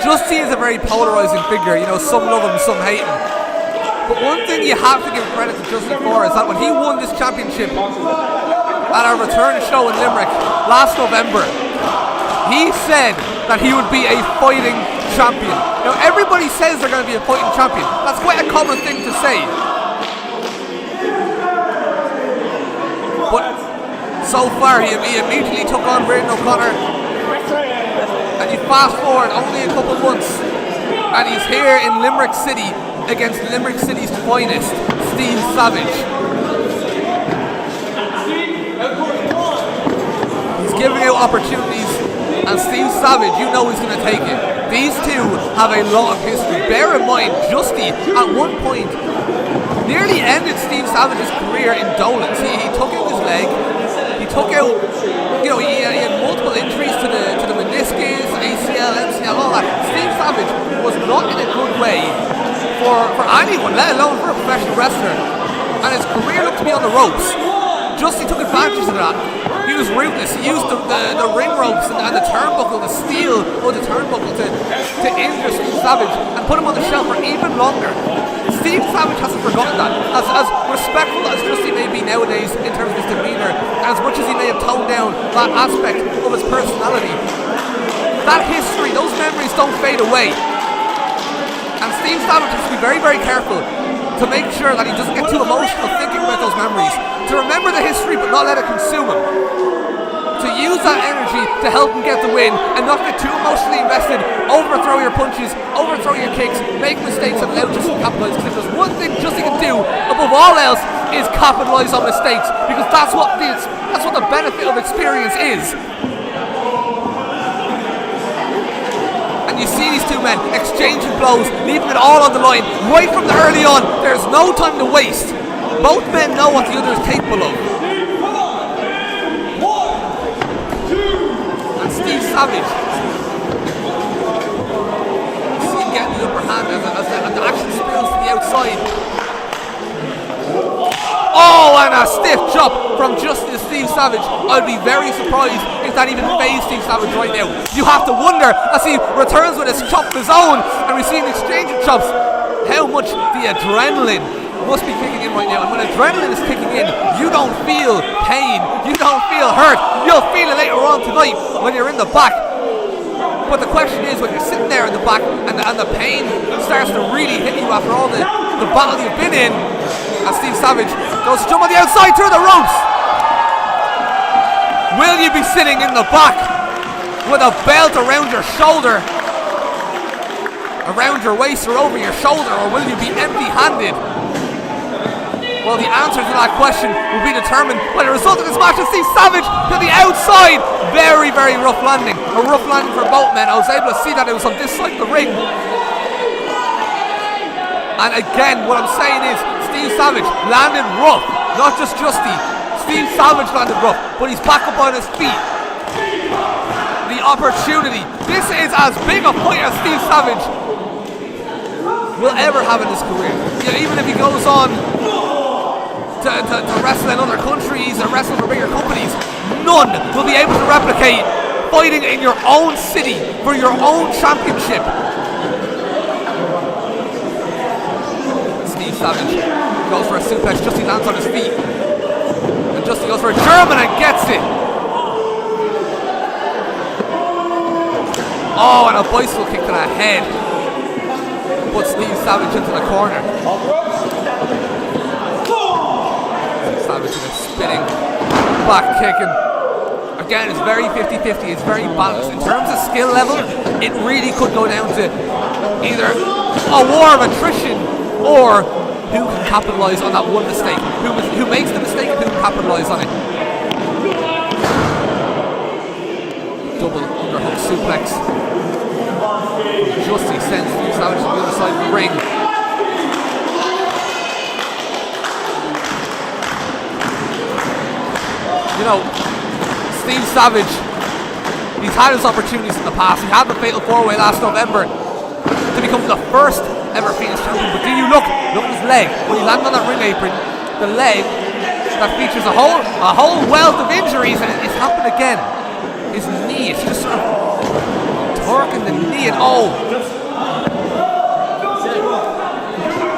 Justy is a very polarizing figure. Some love him, some hate him. But one thing you have to give credit to Justy for is that when he won this championship at our return show in Limerick last November, he said that he would be a fighting champion. Now, everybody says they're going to be a fighting champion. That's quite a common thing to say. But so far, he immediately took on Braden O'Connor. And you fast forward only a couple months, and he's here in Limerick City against Limerick City's finest, Steve Savage. He's giving out opportunities, and Steve Savage, he's going to take it. These two have a lot of history. Bear in mind, Justy, at one point, nearly ended Steve Savage's career in Dolans. He took out his leg. He took out, he had multiple injuries to the meniscus, ACL, MCL, all that. Steve Savage was not in a good way for anyone, let alone for a professional wrestler. And his career looked to be on the ropes. Justy took advantage of that. He was ruthless. He used the ring ropes and the turnbuckle, the steel or the turnbuckle to injure Steve Savage and put him on the shelf for even longer. Steve Savage hasn't forgotten that. As respectful as Justy may be nowadays in terms of his demeanour, as much as he may have toned down that aspect of his personality, that history, those memories don't fade away. And Steve Savage has to be very, very careful to make sure that he doesn't get too emotional thinking about those memories. To remember the history but not let it consume him. To use that energy to help him get the win and not get too emotionally invested, overthrow your punches, overthrow your kicks, make mistakes and allow Justy to capitalise. Because if there's one thing Justy can do above all else is capitalise on mistakes, because that's what the benefit of experience is. And you see these two men exchanging blows, leaving it all on the line right from the early on. There's no time to waste. Both men know what the other is capable of. And Steve Savage, you see him getting the upper hand as the action spills to the outside. Oh, and a stiff chop from Justy to Steve Savage. I'd be very surprised if that even fazed Steve Savage right now. You have to wonder, as he returns with his chop of his own, and we see an exchange of chops, how much the adrenaline must be kicking in right now. And when adrenaline is kicking in, you don't feel pain, you don't feel hurt. You'll feel it later on tonight when you're in the back. But the question is, when you're sitting there in the back and the pain starts to really hit you after all the battle you've been in, as Steve Savage goes to jump on the outside through the ropes. Will you be sitting in the back with a belt around your shoulder, around your waist or over your shoulder, or will you be empty-handed? Well, the answer to that question will be determined by the result of this match. And Steve Savage to the outside. Very, very rough landing. A rough landing for both men. I was able to see that it was on this side of the ring. And again, what I'm saying is, Steve Savage landed rough, not just Justy. Steve Savage landed rough, but he's back up on his feet. The opportunity. This is as big a fight as Steve Savage will ever have in his career. Even if he goes on to wrestle in other countries and wrestle for bigger companies, none will be able to replicate fighting in your own city for your own championship. Steve Savage goes for a suplex. Justy lands on his feet, and Justy goes for a German and gets it. Oh, and a bicycle kick to the head puts Steve Savage into the corner. Steve Savage in a spinning back kicking. Again, it's very 50-50. It's very balanced. In terms of skill level, it really could go down to either a war of attrition or who can capitalise on that one mistake. Who makes the mistake and who can capitalise on it. Double underhook suplex. Justy sends Steve Savage to the other side of the ring. You know, Steve Savage He's had his opportunities in the past. He had the fatal 4-way last November to become the first ever Phoenix champion. But do you look at his leg when he landed on that ring apron? The leg that features a whole wealth of injuries, and it's happened again. His knee, it's just sort of torquing the knee, and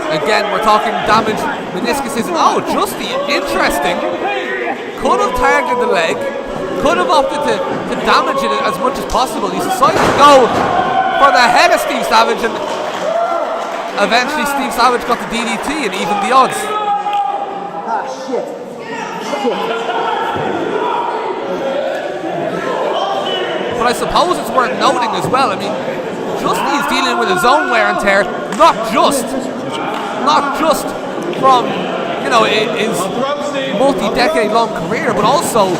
again, we're talking damage, meniscuses. Oh, Justy, interesting. Could have targeted the leg, could have opted to damage it as much as possible. He decided to go for the head of Steve Savage, and eventually Steve Savage got the DDT and evened the odds. Ah, shit. But I suppose it's worth noting as well, I mean, Justy is dealing with his own wear and tear, not just from, you know, his multi-decade long career, but also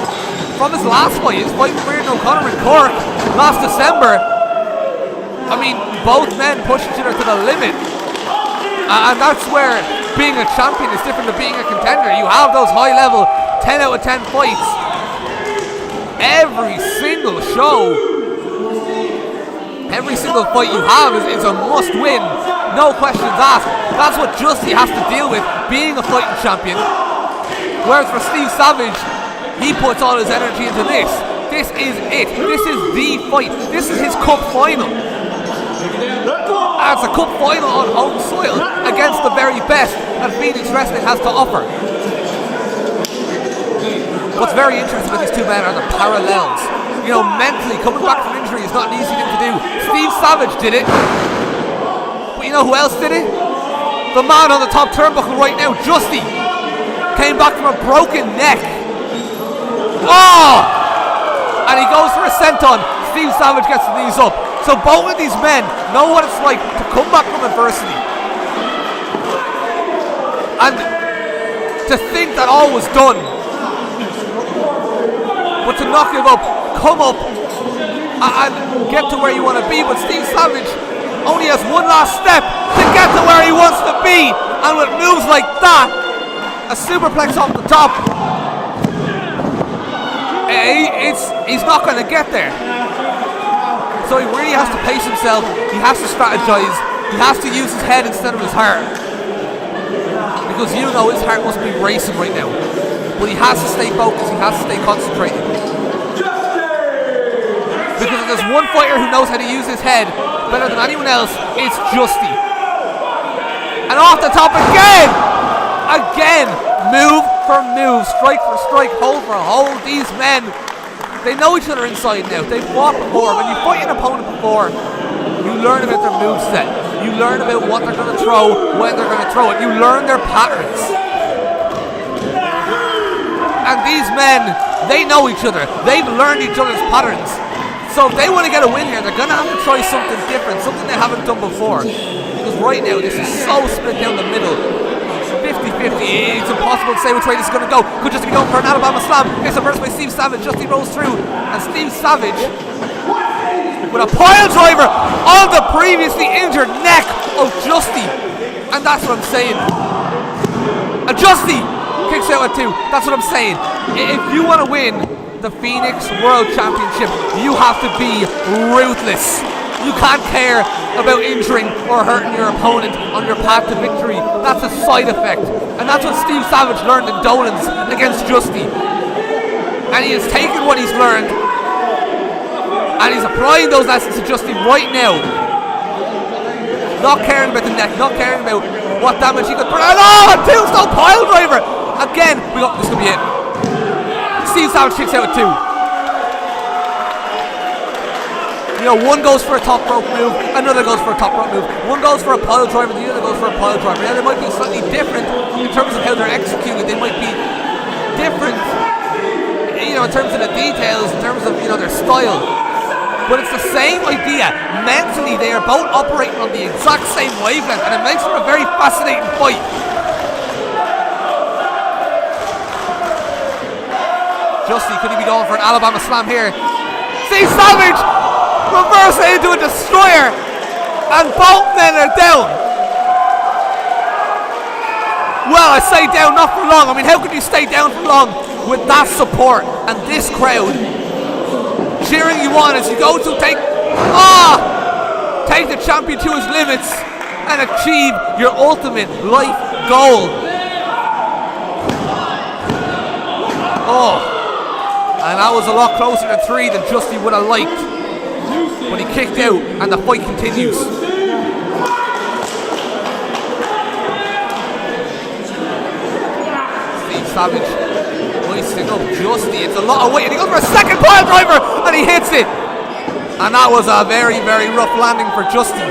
from his last fight, his fight with Reardon O'Connor in Cork last December. I mean, both men pushed each other to the limit, and that's where being a champion is different to being a contender. You have those high-level 10 out of 10 fights every single show. Every single fight you have is a must-win, no questions asked. That's what Justy has to deal with, being a fighting champion. Whereas for Steve Savage, he puts all his energy into this. This is it. This is the fight. This is his cup final. And it's a cup final on home soil against the very best that Phoenix Wrestling has to offer. What's very interesting about these two men are the parallels. You know, mentally, coming back from injury is not an easy thing to do. Steve Savage did it. But you know who else did it? The man on the top turnbuckle right now, Justy, came back from a broken neck. Oh! And he goes for a senton. Steve Savage gets the knees up. So both of these men know what it's like to come back from adversity. And to think that all was done, but to not give up, come up and get to where you want to be. But Steve Savage only has one last step to get to where he wants to be, and with moves like that, a superplex off the top, he's not going to get there. So he really has to pace himself. He has to strategize. He has to use his head instead of his heart, because you know his heart must be racing right now. But he has to stay focused. He has to stay concentrated. Because if there's one fighter who knows how to use his head better than anyone else, it's Justy. And off the top again! Again! Move for move, strike for strike, hold for hold. These men, they know each other inside and out. They've fought before. When you fight an opponent before, you learn about their moveset. You learn about what they're going to throw, when they're going to throw it. You learn their patterns. And these men, they know each other. They've learned each other's patterns. So if they want to get a win here, they're going to have to try something different, something they haven't done before. Because right now, this is so split down the middle. 50-50. It's impossible to say which way this is going to go. Could just be going for an Alabama slam. It's a burst by Steve Savage. Justy rolls through. And Steve Savage with a pile driver on the previously injured neck of Justy. And that's what I'm saying. And Justy kicks out at 2. That's what I'm saying. If you want to win the Phoenix World Championship, you have to be ruthless. You can't care about injuring or hurting your opponent on your path to victory. That's a side effect. And that's what Steve Savage learned in Dolan's against Justy. And he has taken what he's learned and he's applying those lessons to Justy right now. Not caring about the neck, not caring about what damage he could put. Oh, a tombstone pile driver! Again, this could be it. Steve Savage kicks out at 2. You know, one goes for a top rope move, another goes for a top rope move. One goes for a pile driver, the other goes for a pile driver. Now, they might be slightly different in terms of how they're executed. They might be different, you know, in terms of the details, in terms of, you know, their style. But it's the same idea. Mentally, they are both operating on the exact same wavelength, and it makes for a very fascinating fight. Justy, could he be going for an Alabama slam here? Steve Savage reversing into a destroyer, and both men are down. Well, I say down, not for long. I mean, how could you stay down for long with that support and this crowd? cheering you on as you go to take the champion to his limits and achieve your ultimate life goal. And that was a lot closer to 3 than Justy would have liked. But he kicked out and the fight continues. Steve Savage hoisting up Justy. It's a lot of weight and he goes for a second pile driver and he hits it. And that was a very, very rough landing for Justy.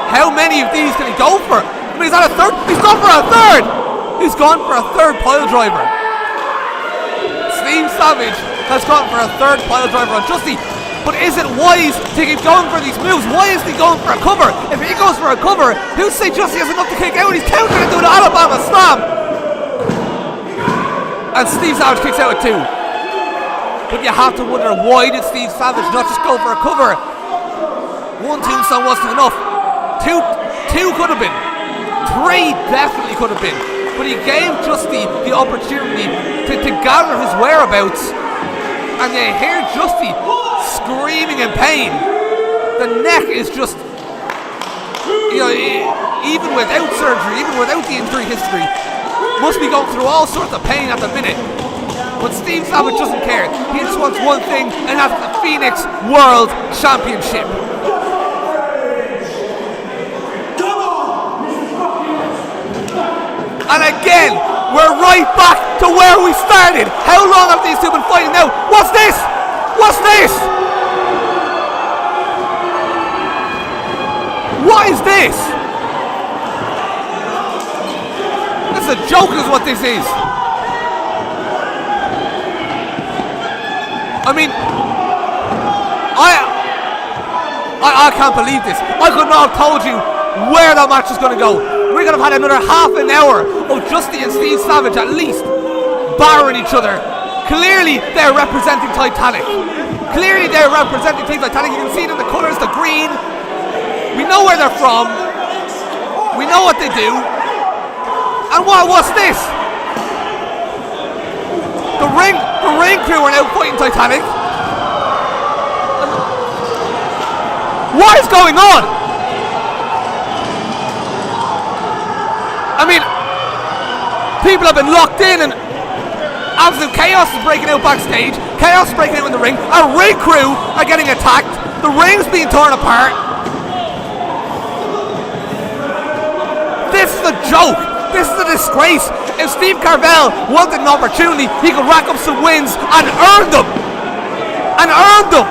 How many of these can he go for? I mean, is that a third? He's gone for a third! He's gone for a third pile driver. Steve Savage has gone for a third pile driver on Justy. But is it wise to keep going for these moves? Why isn't he going for a cover? If he goes for a cover, who'd say Justy has enough to kick out? He's countered into an Alabama slam. And Steve Savage kicks out at 2. But you have to wonder, why did Steve Savage not just go for a cover? 1 tombstone wasn't enough. Two could have been. 3 definitely could have been. But he gave Justy the opportunity to gather his whereabouts. And you hear Justy screaming in pain. The neck is just, even without surgery, even without the injury history, must be going through all sorts of pain at the minute. But Steve Savage doesn't care. He just wants one thing, and that's the Phoenix World Championship. And again, we're right back to where we started. How long have these two been fighting now? What's this? What's this? What is this? This is a joke is what this is. I mean, I can't believe this. I could not have told you where that match is going to go. We're going to have had another half an hour of Justy and Steve Savage at least barring each other. Clearly they're representing Titanic. Clearly they're representing Team Titanic. You can see it in the colours, the green. We know where they're from. We know what they do. And what's this? The ring crew are now fighting Titanic. What is going on? I mean, people have been locked in and absolute chaos is breaking out backstage. Chaos is breaking out in the ring. Our ring crew are getting attacked. The ring's being torn apart. This is a joke. This is a disgrace. If Steve Carvel wanted an opportunity, he could rack up some wins and earn them. And earn them.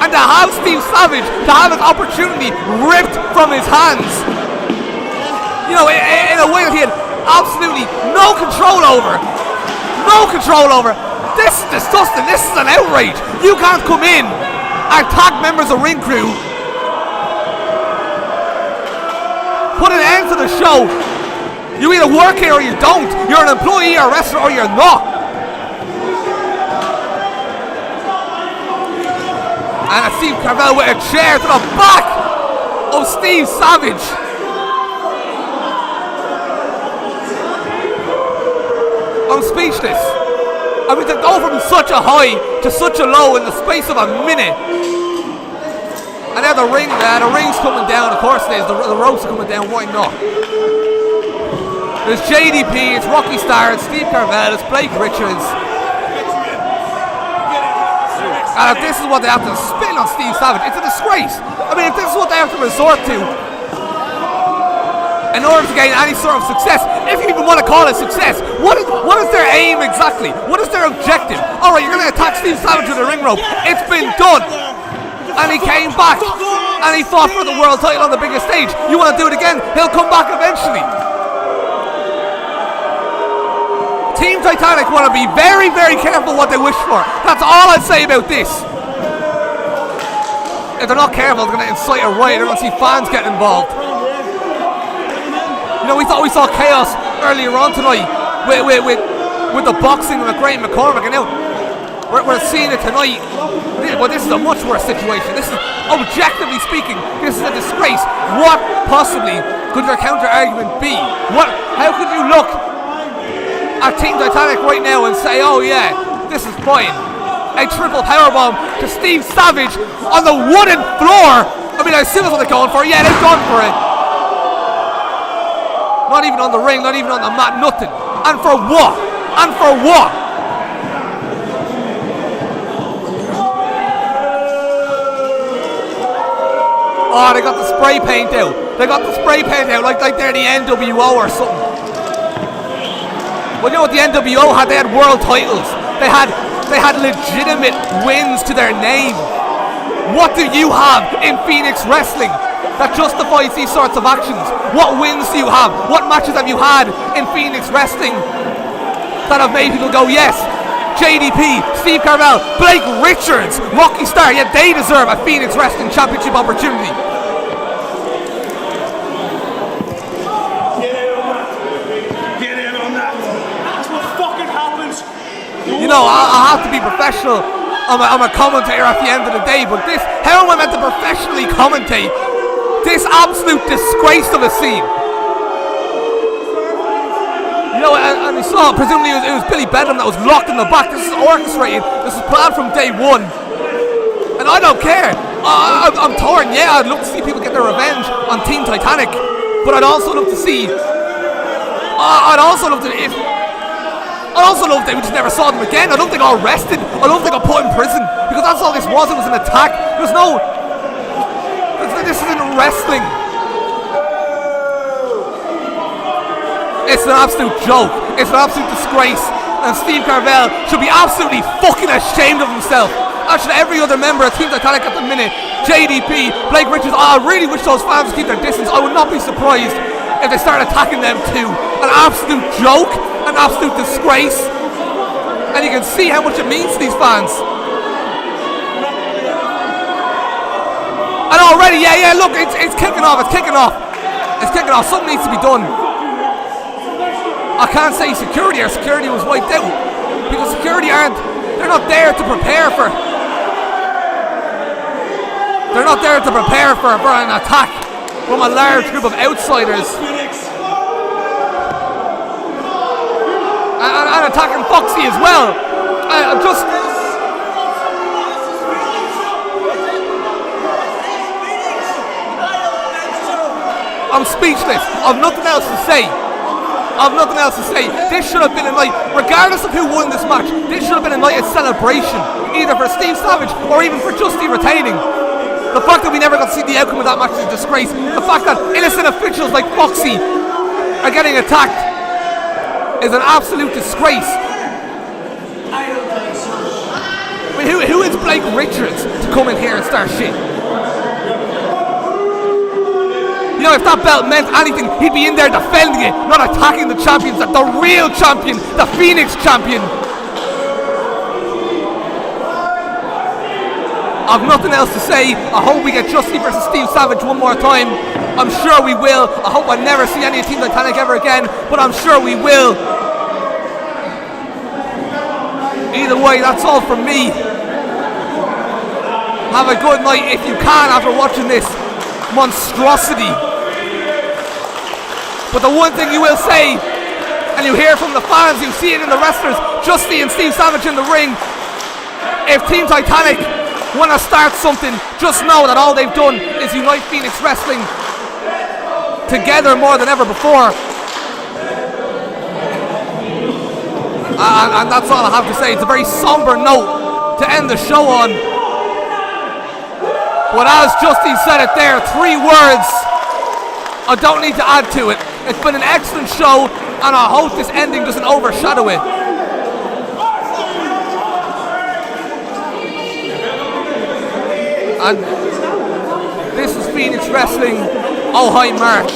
And to have Steve Savage, to have his opportunity ripped from his hands, in a way that he had absolutely no control over. No control over. This is disgusting. This is an outrage. You can't come in and attack members of ring crew. Put an end to the show. You either work here or you don't. You're an employee or a wrestler or you're not. And a Steve Carvel with a chair to the back of Steve Savage. I'm speechless. I mean, to go from such a high to such a low in the space of a minute. And now the ring's coming down. Of course it is. The ropes are coming down. Why not? There's JDP, it's Rocky Star, it's Steve Carvel, it's Blake Richards. And if this is what they have to spin on Steve Savage, it's a disgrace. I mean, if this is what they have to resort to in order to gain any sort of success, if you even want to call it success, what is their aim exactly? What is their objective? Alright, you're going to attack Steve Savage with a ring rope. It's been done. And he came back. And he fought for the world title on the biggest stage. You want to do it again? He'll come back eventually. Team Titanic want to be very, very careful what they wish for. That's all I'd say about this. If they're not careful, they're going to incite a riot. They're going to see fans getting involved. We thought we saw chaos earlier on tonight with the boxing of McGray and McCormick, and now we're seeing it tonight. But this is a much worse situation. This is, objectively speaking, this is a disgrace. What possibly could their counter argument be? How could you look at Team Titanic right now and say, oh yeah, this is fine. A triple powerbomb to Steve Savage on the wooden floor. I mean, I assume that's what they're going for. Yeah, they've gone for it. Not even on the ring, not even on the mat, nothing. And for what? And for what? Oh, they got the spray paint out. They got the spray paint out like they're the NWO or something. Well, you know what the NWO had? They had world titles. They had legitimate wins to their name. What do you have in Phoenix Wrestling that justifies these sorts of actions? What wins do you have? What matches have you had in Phoenix Wrestling that have made people go, yes, JDP, Steve Carmel, Blake Richards, Rocky Star, yeah, they deserve a Phoenix Wrestling Championship opportunity. You know, I have to be professional. I'm a commentator at the end of the day, but this, how am I meant to professionally commentate this absolute disgrace of a scene? You know, and you saw, presumably it was Billy Bedlam that was locked in the back. This is orchestrated. This is planned from day one. And I don't care. I'm torn. Yeah, I'd love to see people get their revenge on Team Titanic, but I'd also love to see. I'd also love if we just never saw them again. I don't think they got arrested. I don't think they got put in prison, because that's all this was. It was an attack. There's no. This isn't wrestling. It's an absolute joke. It's an absolute disgrace. And Steve Carvel should be absolutely fucking ashamed of himself. Actually, every other member of Team Titanic at the minute. JDP, Blake Richards. I really wish those fans would keep their distance. I would not be surprised if they start attacking them too. An absolute joke. An absolute disgrace. And you can see how much it means to these fans. And already, yeah, look, it's kicking off. It's kicking off. Something needs to be done. I can't say security was wiped out, because security they're not there to prepare for an attack from a large group of outsiders. And attacking Foxy as well. I'm speechless. I've nothing else to say. This should have been a night, regardless of who won this match, this should have been a night of celebration, either for Steve Savage or even for Justy retaining. The fact that we never got to see the outcome of that match is a disgrace. The fact that innocent officials like Foxy are getting attacked is an absolute disgrace. I mean, who is Blake Richards to come in here and start shit? You know, if that belt meant anything, he'd be in there defending it, not attacking the champions, the real champion, the Phoenix champion. I've nothing else to say. I hope we get Justy versus Steve Savage one more time. I'm sure we will. I hope I never see any of Team Titanic ever again, but I'm sure we will. Either way, that's all from me. Have a good night if you can after watching this monstrosity. But the one thing you will say, and you hear from the fans, you see it in the wrestlers, Justy and Steve Savage in the ring, if Team Titanic want to start something, just know that all they've done is unite Phoenix Wrestling together more than ever before. And that's all I have to say. It's a very somber note to end the show on. But as Justy said it there, 3 words. I don't need to add to it. It's been an excellent show, and I hope this ending doesn't overshadow it. And this is Phoenix Wrestling Ojai March.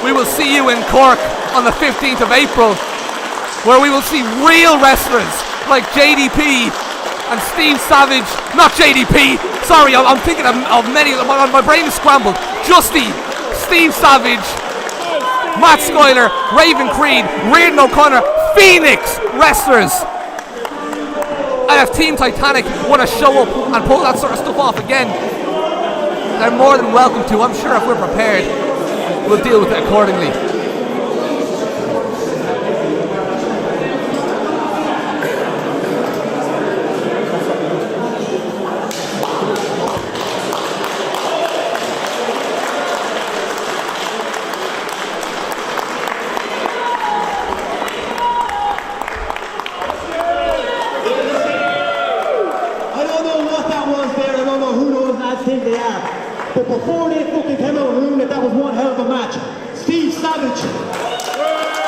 We will see you in Cork on the 15th of April, where we will see real wrestlers like JDP and Steve Savage. Not JDP, sorry, I'm thinking of many. My brain is scrambled. Justy, Steve Savage, Matt Schuyler, Raven Creed, Reardon O'Connor, Phoenix wrestlers. And if Team Titanic want to show up and pull that sort of stuff off again, they're more than welcome to. I'm sure if we're prepared, we'll deal with it accordingly. But before they fucking came out and ruined it, that was one hell of a match. Steve Savage.